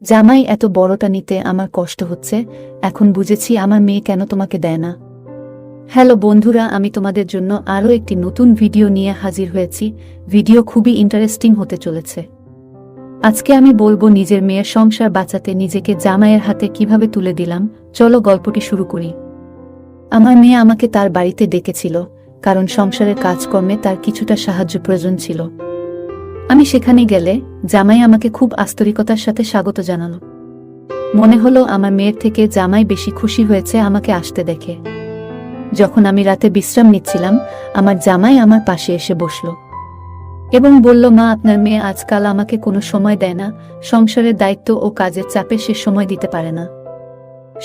জামাই এত বড়টা নিতে আমার কষ্ট হচ্ছে, এখন বুঝেছি আমার মেয়ে কেন তোমাকে দেয় না। হ্যালো বন্ধুরা, আমি তোমাদের জন্য আরও একটি নতুন ভিডিও নিয়ে হাজির হয়েছি। ভিডিও খুবই ইন্টারেস্টিং হতে চলেছে। আজকে আমি বলবো নিজের মেয়ের সংসার বাঁচাতে নিজেকে জামাইয়ের হাতে কিভাবে তুলে দিলাম। চলো গল্পটি শুরু করি। আমার মেয়ে আমাকে তার বাড়িতে ডেকেছিল, কারণ সংসারের কাজকর্মে তার কিছুটা সাহায্য প্রয়োজন ছিল। আমি সেখানে গেলে জামাই আমাকে খুব আন্তরিকতার সাথে স্বাগত জানালো। মনে হলো আমার মেয়ের থেকে জামাই বেশি খুশি হয়েছে আমাকে আসতে দেখে। যখন আমি রাতে বিশ্রাম নিচ্ছিলাম, আমার জামাই আমার পাশে এসে বসল এবং বলল, মা, আপনার মেয়ে আজকাল আমাকে কোনো সময় দেয় না। সংসারের দায়িত্ব ও কাজের চাপে সে সময় দিতে পারে না।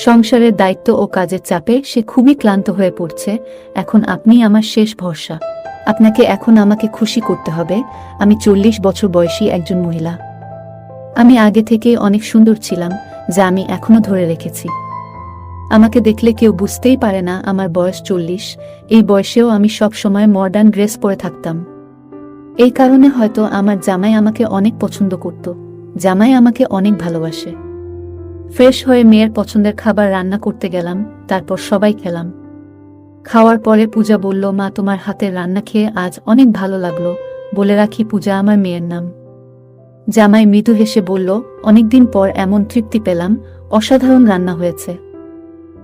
সংসারের দায়িত্ব ও কাজের চাপে সে খুবই ক্লান্ত হয়ে পড়ছে। এখন আপনি আমার শেষ ভরসা। আপনাকে এখন আমাকে খুশি করতে হবে। আমি 40 বছর বয়সী একজন মহিলা। আমি আগে থেকে অনেক সুন্দর ছিলাম, যা আমি এখনো ধরে রেখেছি। আমাকে দেখলে কেউ বুঝতেই পারে না আমার বয়স 40। এই বয়সেও আমি সব সময় মডার্ন ড্রেস পরে থাকতাম। এই কারণে হয়তো আমার জামাই আমাকে অনেক পছন্দ করত। জামাই আমাকে অনেক ভালোবাসে। ফ্রেশ হয়ে মেয়ের পছন্দের খাবার রান্না করতে গেলাম, তারপর সবাই খেলাম। খাওয়ার পরে পূজা বলল, মা, তোমার হাতের রান্না খেয়ে আজ অনেক ভালো লাগলো। বলে রাখি, পূজা আমার মেয়ের নাম। জামাই মৃদু হেসে বলল, অনেকদিন পর এমন তৃপ্তি পেলাম, অসাধারণ রান্না হয়েছে।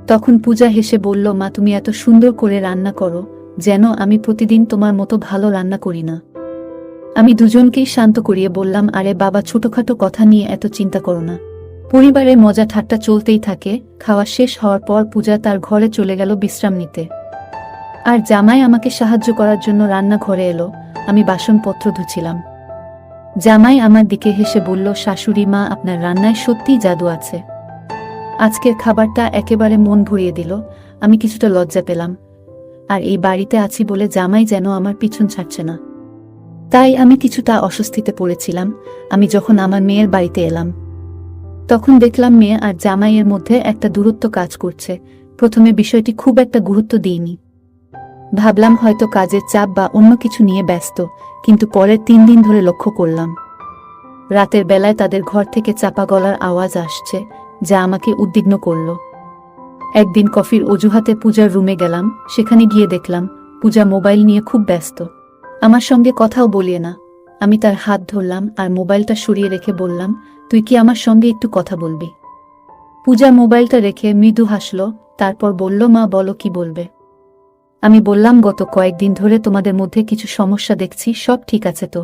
তখন পূজা হেসে বলল, মা, তুমি এত সুন্দর করে রান্না করো, যেন আমি প্রতিদিন তোমার মতো ভালো রান্না করি না। আমি দুজনকেই শান্ত করিয়ে বললাম, আরে বাবা, ছোটখাটো কথা নিয়ে এত চিন্তা করো না। পরিবারে মজা ঠাট্টা চলতেই থাকে। খাওয়া শেষ হওয়ার পর পূজা তার ঘরে চলে গেল বিশ্রাম নিতে, আর জামাই আমাকে সাহায্য করার জন্য রান্নাঘরে এলো। আমি বাসনপত্র ধুছিলাম। জামাই আমার দিকে হেসে বলল, শাশুড়ি মা, আপনার রান্নায় সত্যিই জাদু আছে। আজকের খাবারটা একেবারে মন ভরিয়ে দিল। আমি কিছুটা লজ্জা পেলাম, আর এই বাড়িতে আছি বলে জামাই যেন আমার পিছন ছাড়ছে না। তাই আমি কিছুটা অস্বস্তিতে পড়েছিলাম। আমি যখন আমার মেয়ের বাড়িতে এলাম, তখন দেখলাম মেয়ে আর জামাইয়ের মধ্যে একটা দূরত্ব কাজ করছে। প্রথমে বিষয়টি খুব একটা গুরুত্ব দিইনি। ভাবলাম হয়তো কাজের চাপ বা অন্য কিছু নিয়ে ব্যস্ত, কিন্তু পরের 3 দিন ধরে লক্ষ্য করলাম রাতের বেলায় তাদের ঘর থেকে চাপা গলার আওয়াজ আসছে, যা আমাকে উদ্বিগ্ন করল। একদিন কফির অজুহাতে পূজার রুমে গেলাম। সেখানে গিয়ে দেখলাম পূজা মোবাইল নিয়ে খুব ব্যস্ত। আমার সঙ্গে কথাও বলিয়ে না। আমি তার হাত ধরলাম আর মোবাইলটা সরিয়ে রেখে বললাম, তুই কি আমার সঙ্গে একটু কথা বলবি? পূজা মোবাইলটা রেখে মৃদু হাসল, তারপর বলল, মা, বলো, কি বলবে? আমি বললাম, গত কয়েকদিন ধরে তোমাদের মধ্যে কিছু সমস্যা দেখছি। সব ঠিক আছে তো?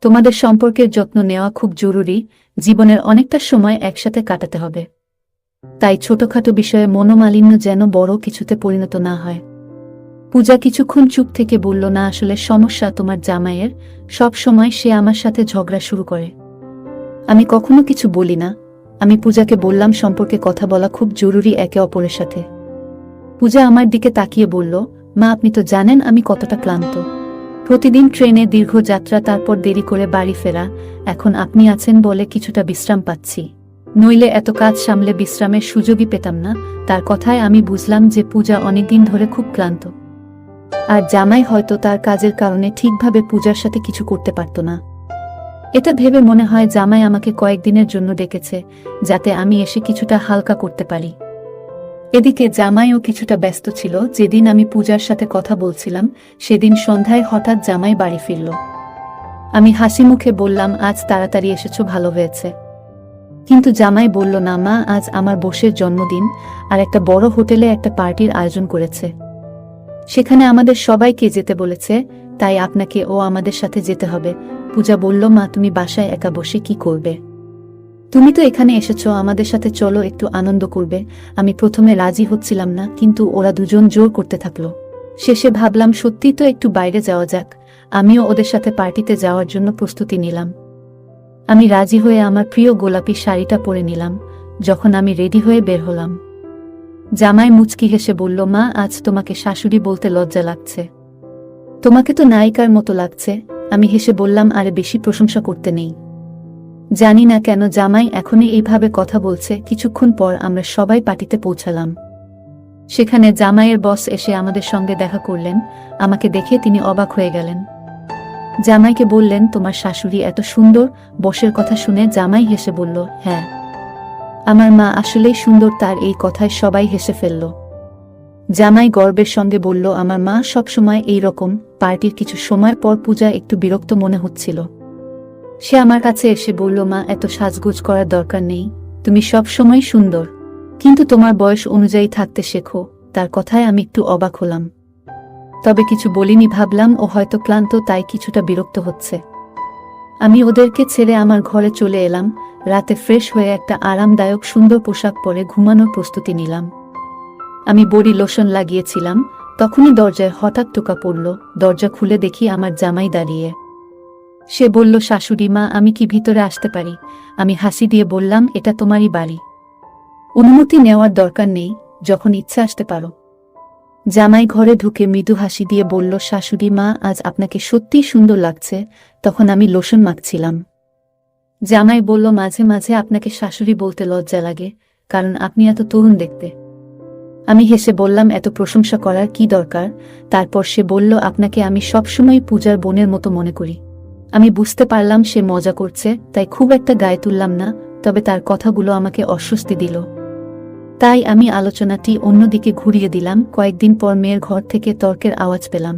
তোমাদের সম্পর্কের যত্ন নেওয়া খুব জরুরি। জীবনের অনেকটা সময় একসাথে কাটাতে হবে। তাই ছোটখাটো বিষয়ে মনোমালিন্য যেন বড় কিছুতে পরিণত না হয়। পূজা কিছুক্ষণ চুপ থেকে বলল, না, আসলে সমস্যা তোমার জামাইয়ের। সব সময় সে আমার সাথে ঝগড়া শুরু করে। আমি কখনো কিছু বলি না। আমি পূজাকে বললাম, সম্পর্কে কথা বলা খুব জরুরি একে অপরের সাথে। পূজা আমার দিকে তাকিয়ে বলল, মা, আপনি তো জানেন আমি কতটা ক্লান্ত। প্রতিদিন ট্রেনে দীর্ঘ যাত্রা, তারপর দেরি করে বাড়ি ফেরা। এখন আপনি আছেন বলে কিছুটা বিশ্রাম পাচ্ছি, নইলে এত কাজ সামলে বিশ্রামের সুযোগই পেতাম না। তার কথায় আমি বুঝলাম যে পূজা অনেকদিন ধরে খুব ক্লান্ত, আর জামাই হয়তো তার কাজের কারণে ঠিকভাবে পূজার সাথে কিছু করতে পারত না। এটা ভেবে মনে হয় জামাই আমাকে কয়েকদিনের জন্য ডেকেছে, যাতে আমি এসে কিছুটা হালকা করতে পারি। এদিকে জামাইও কিছুটা ব্যস্ত ছিল। যেদিন আমি পূজার সাথে কথা বলছিলাম, সেদিন সন্ধ্যায় হঠাৎ জামাই বাড়ি ফিরল। আমি হাসি মুখে বললাম, আজ তাড়াতাড়ি এসেছো, ভালো হয়েছে। কিন্তু জামাই বলল, না মা, আজ আমার বোসের জন্মদিন, আর একটা বড় হোটেলে একটা পার্টির আয়োজন করেছে। সেখানে আমাদের সবাইকে যেতে বলেছে, তাই আপনাকে ও আমাদের সাথে যেতে হবে। পূজা বলল, মা, তুমি বাসায় একা বসে কি করবে? তুমি তো এখানে এসেছো, আমাদের সাথে চলো, একটু আনন্দ করবে। আমি প্রথমে রাজি হচ্ছিলাম না, কিন্তু ওরা দুজন জোর করতে থাকলো। শেষে ভাবলাম সত্যি তো, একটু বাইরে যাওয়া যাক। আমিও ওদের সাথে পার্টিতে যাওয়ার জন্য প্রস্তুতি নিলাম। আমি রাজি হয়ে আমার প্রিয় গোলাপি শাড়িটা পরে নিলাম। যখন আমি রেডি হয়ে বের হলাম, জামাই মুচকি হেসে বলল, মা, আজ তোমাকে শাশুড়ি বলতে লজ্জা লাগছে। তোমাকে তো নায়িকার মতো লাগছে। আমি হেসে বললাম, আরে বেশি প্রশংসা করতে নেই। জানি না কেন জামাই এখনই এইভাবে কথা বলছে। কিছুক্ষণ পর আমরা সবাই পার্টিতে পৌঁছালাম। সেখানে জামাইয়ের বস এসে আমাদের সঙ্গে দেখা করলেন। আমাকে দেখে তিনি অবাক হয়ে গেলেন। জামাইকে বললেন, তোমার শাশুড়ি এত সুন্দর। বসের কথা শুনে জামাই হেসে বলল, হ্যাঁ, আমার মা আসলেই সুন্দর। তার এই কথায় সবাই হেসে ফেলল। জামাই গর্বের সঙ্গে বলল, আমার মা সবসময় এই রকম। পার্টির কিছু সময় পর পূজা একটু বিরক্ত মনে হচ্ছিল। সে আমার কাছে এসে বলল, মা, এত সাজগোজ করার দরকার নেই, তুমি সব সময় সুন্দর, কিন্তু তোমার বয়স অনুযায়ী থাকতে শেখো। তার কথায় আমি একটু অবাক হলাম, তবে কিছু বলিনি। ভাবলাম ও হয়তো ক্লান্ত, তাই কিছুটা বিরক্ত হচ্ছে। আমি ওদেরকে ছেড়ে আমার ঘরে চলে এলাম। রাতে ফ্রেশ হয়ে একটা আরামদায়ক সুন্দর পোশাক পরে ঘুমানোর প্রস্তুতি নিলাম। আমি বডি লোশন লাগিয়েছিলাম, তখনই দরজায় হঠাৎ টোকা পড়ল। দরজা খুলে দেখি আমার জামাই দাঁড়িয়ে। সে বলল, শাশুড়ি মা, আমি কি ভিতরে আসতে পারি? আমি হাসি দিয়ে বললাম, এটা তোমারই বাড়ি, অনুমতি নেওয়ার দরকার নেই, যখন ইচ্ছা আসতে পারো। জামাই ঘরে ঢুকে মৃদু হাসি দিয়ে বলল, শাশুড়ি মা, আজ আপনাকে সত্যিই সুন্দর লাগছে। তখন আমি লোশন মাখছিলাম। জামাই বলল, মাঝে মাঝে আপনাকে শাশুড়ি বলতে লজ্জা লাগে, কারণ আপনি এত তরুণ দেখতে। আমি হেসে বললাম, এত প্রশংসা করার কি দরকার? তারপর সে বলল, আপনাকে আমি সবসময় পূজার বোনের মতো মনে করি। আমি বুঝতে পারলাম সে মজা করছে, তাই খুব একটা গায়ে তুললাম না, তবে তার কথাগুলো আমাকে অস্বস্তি দিল। তাই আমি আলোচনাটি অন্যদিকে ঘুরিয়ে দিলাম। কয়েকদিন পর মেয়ের ঘর থেকে তর্কের আওয়াজ পেলাম।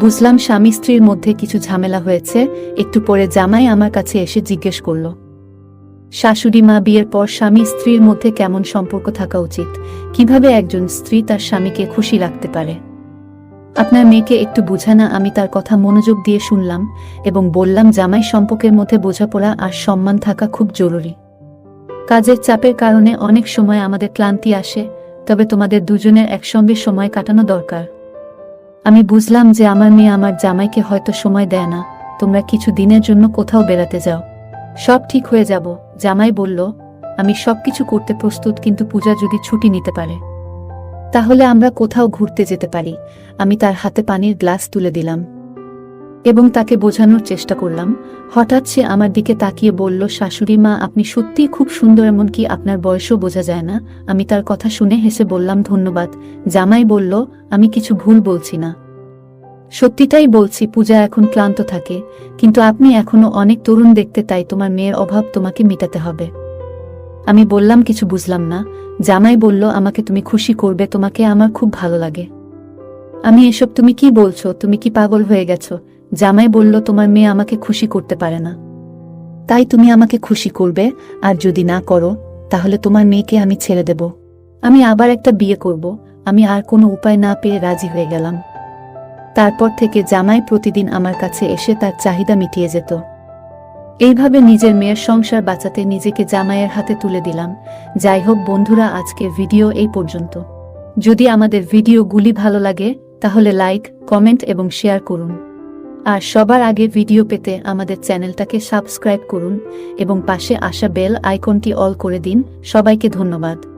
বুঝলাম স্বামী স্ত্রীর মধ্যে কিছু ঝামেলা হয়েছে। একটু পরে জামাই আমার কাছে এসে জিজ্ঞেস করল, শাশুড়ি মা, বিয়ের পর স্বামী স্ত্রীর মধ্যে কেমন সম্পর্ক থাকা উচিত? কিভাবে একজন স্ত্রী তার স্বামীকে খুশি রাখতে পারে? আপনার মেয়েকে একটু বুঝানা। আমি তার কথা মনোযোগ দিয়ে শুনলাম এবং বললাম, জামাই, সম্পর্কের মধ্যে বোঝাপড়া আর সম্মান থাকা খুব জরুরি। কাজের চাপের কারণে অনেক সময় আমাদের ক্লান্তি আসে, তবে তোমাদের দুজনের একসঙ্গে সময় কাটানো দরকার। আমি বুঝলাম যে আমার মেয়ে আমার জামাইকে হয়তো সময় দেয় না। তোমরা কিছু দিনের জন্য কোথাও বেড়াতে যাও, সব ঠিক হয়ে যাব। জামাই বলল, আমি সবকিছু করতে প্রস্তুত, কিন্তু পূজা যদি ছুটি নিতে পারে তাহলে আমরা কোথাও ঘুরতে যেতে পারি। আমি তার হাতে পানির গ্লাস তুলে দিলাম এবং তাকে বোঝানোর চেষ্টা করলাম। হঠাৎ সে আমার দিকে তাকিয়ে বলল, শাশুড়ি মা, আপনি সত্যিই খুব সুন্দর, এমনকি আপনার বয়সও বোঝা যায় না। আমি তার কথা শুনে হেসে বললাম, ধন্যবাদ। জামাই বলল, আমি কিছু ভুল বলছি না, সত্যিটাই বলছি। পূজা এখন ক্লান্ত থাকে, কিন্তু আপনি এখনো অনেক তরুণ দেখতে, তাই তোমার মেয়ের অভাব তোমাকে মেটাতে হবে। আমি বললাম, কিছু বুঝলাম না। জামাই বলল, আমাকে তুমি খুশি করবে, তোমাকে আমার খুব ভালো লাগে। আমি, এসব তুমি কি বলছো? তুমি কি পাগল হয়ে গেছো? জামাই বলল, তোমার মেয়ে আমাকে খুশি করতে পারে না, তাই তুমি আমাকে খুশি করবে, আর যদি না করো তাহলে তোমার মেয়েকে আমি ছেড়ে দেব। আমি আবার একটা বিয়ে করব। আমি আর কোনো উপায় না পেয়ে রাজি হয়ে গেলাম। তারপর থেকে জামাই প্রতিদিন আমার কাছে এসে তার চাহিদা মিটিয়ে যেত। এইভাবে নিজের মেয়ের সংসার বাঁচাতে নিজেকে জামাইয়ের হাতে তুলে দিলাম। যাই হোক বন্ধুরা, আজকের ভিডিও এই পর্যন্ত। যদি আমাদের ভিডিওগুলি ভালো লাগে তাহলে লাইক, কমেন্ট এবং শেয়ার করুন। আর সবার আগে ভিডিও পেতে আমাদের চ্যানেলটাকে সাবস্ক্রাইব করুন এবং পাশে আসা বেল আইকনটি অল করে দিন। সবাইকে ধন্যবাদ।